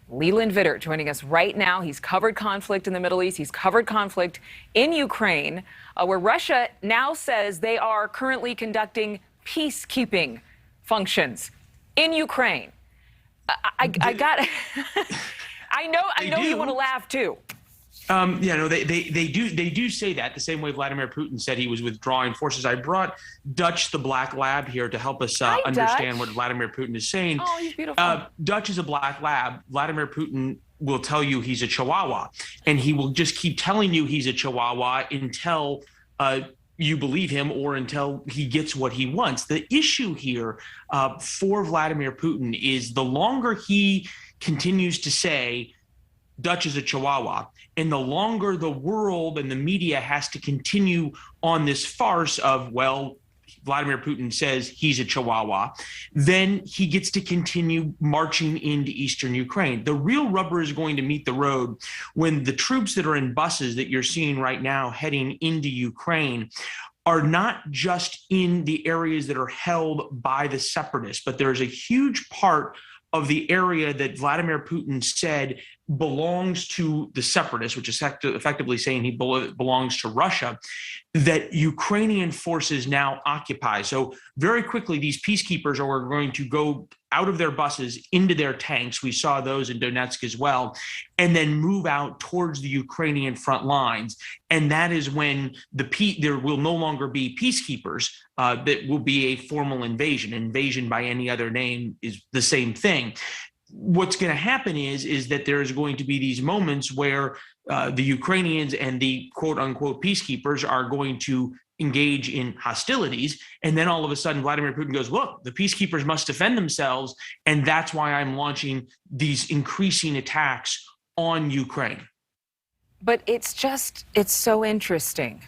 Leland Vittert joining us right now. He's covered conflict in the Middle East. He's covered conflict in Ukraine, where Russia now says they are currently conducting peacekeeping functions in Ukraine. I got I know you want to laugh too. They do say that the same way Vladimir Putin said he was withdrawing forces. I brought Dutch the Black Lab here to help us understand what Vladimir Putin is saying. Oh, he's beautiful. Dutch is a Black Lab. Vladimir Putin will tell you he's a Chihuahua, and he will just keep telling you he's a Chihuahua until you believe him or until he gets what he wants. The issue here for Vladimir Putin is the longer he continues to say Dutch is a Chihuahua, and the longer the world and the media has to continue on this farce of, well, Vladimir Putin says he's a Chihuahua, then he gets to continue marching into eastern Ukraine. The real rubber is going to meet the road when the troops that are in buses that you're seeing right now heading into Ukraine are not just in the areas that are held by the separatists, but there's a huge part of the area that Vladimir Putin said belongs to the separatists, which is effectively saying he belongs to Russia, that Ukrainian forces now occupy. So very quickly, these peacekeepers are going to go out of their buses into their tanks. We saw those in Donetsk as well, and then move out towards the Ukrainian front lines. And that is when there will no longer be peacekeepers. That will be a formal invasion. Invasion by any other name is the same thing. What's going to happen is that there's going to be these moments where the Ukrainians and the quote unquote peacekeepers are going to engage in hostilities. And then all of a sudden, Vladimir Putin goes, look, the peacekeepers must defend themselves. And that's why I'm launching these increasing attacks on Ukraine. But it's so interesting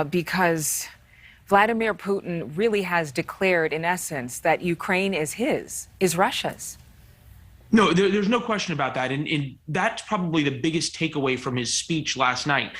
because Vladimir Putin really has declared, in essence, that Ukraine is Russia's. No, there's no question about that. And that's probably the biggest takeaway from his speech last night.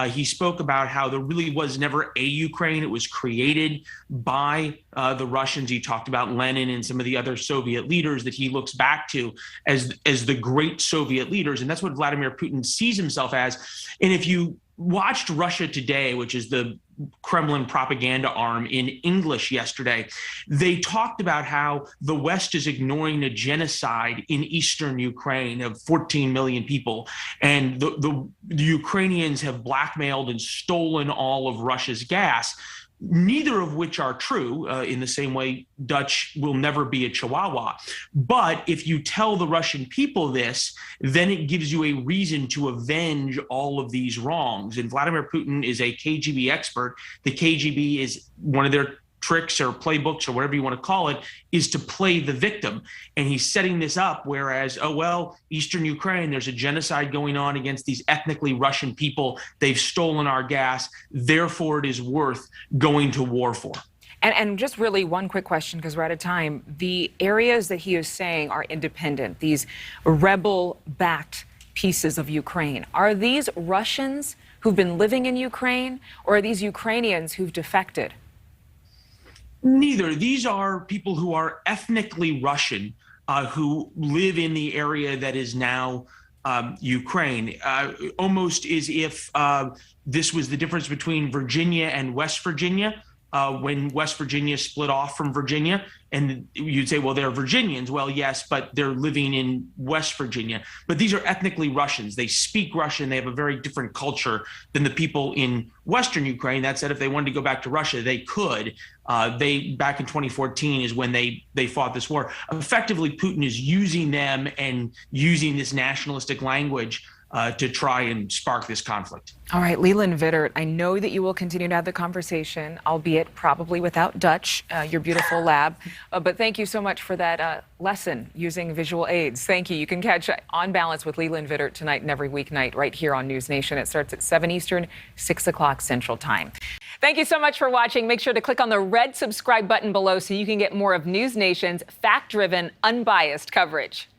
He spoke about how there really was never a Ukraine. It was created by the Russians. He talked about Lenin and some of the other Soviet leaders that he looks back to as the great Soviet leaders. And that's what Vladimir Putin sees himself as. And if you watched Russia Today, which is the Kremlin propaganda arm, in English yesterday, they talked about how the West is ignoring a genocide in eastern Ukraine of 14 million people. And the Ukrainians have blackmailed and stolen all of Russia's gas, neither of which are true. In the same way, Dutch will never be a Chihuahua. But if you tell the Russian people this, then it gives you a reason to avenge all of these wrongs. And Vladimir Putin is a KGB expert. The KGB is one of their tricks or playbooks or whatever you want to call it, is to play the victim. And he's setting this up, whereas, oh, well, eastern Ukraine, there's a genocide going on against these ethnically Russian people. They've stolen our gas. Therefore, it is worth going to war for. And just really one quick question, because we're out of time. The areas that he is saying are independent, these rebel-backed pieces of Ukraine, are these Russians who've been living in Ukraine, or are these Ukrainians who've defected? Neither. These are people who are ethnically Russian, who live in the area that is now Ukraine, almost as if this was the difference between Virginia and West Virginia. When West Virginia split off from Virginia, and you'd say, well, they're Virginians. Well, yes, but they're living in West Virginia. But these are ethnically Russians. They speak Russian. They have a very different culture than the people in Western Ukraine. That said, if they wanted to go back to Russia, they could. Back in 2014 is when they fought this war. Effectively, Putin is using them and using this nationalistic language to try and spark this conflict. All right, Leland Vittert, I know that you will continue to have the conversation, albeit probably without Dutch, your beautiful lab. But thank you so much for that lesson using visual aids. Thank you. You can catch On Balance with Leland Vittert tonight and every weeknight right here on NewsNation. It starts at 7 Eastern, 6 o'clock Central Time. Thank you so much for watching. Make sure to click on the red subscribe button below so you can get more of NewsNation's fact-driven, unbiased coverage.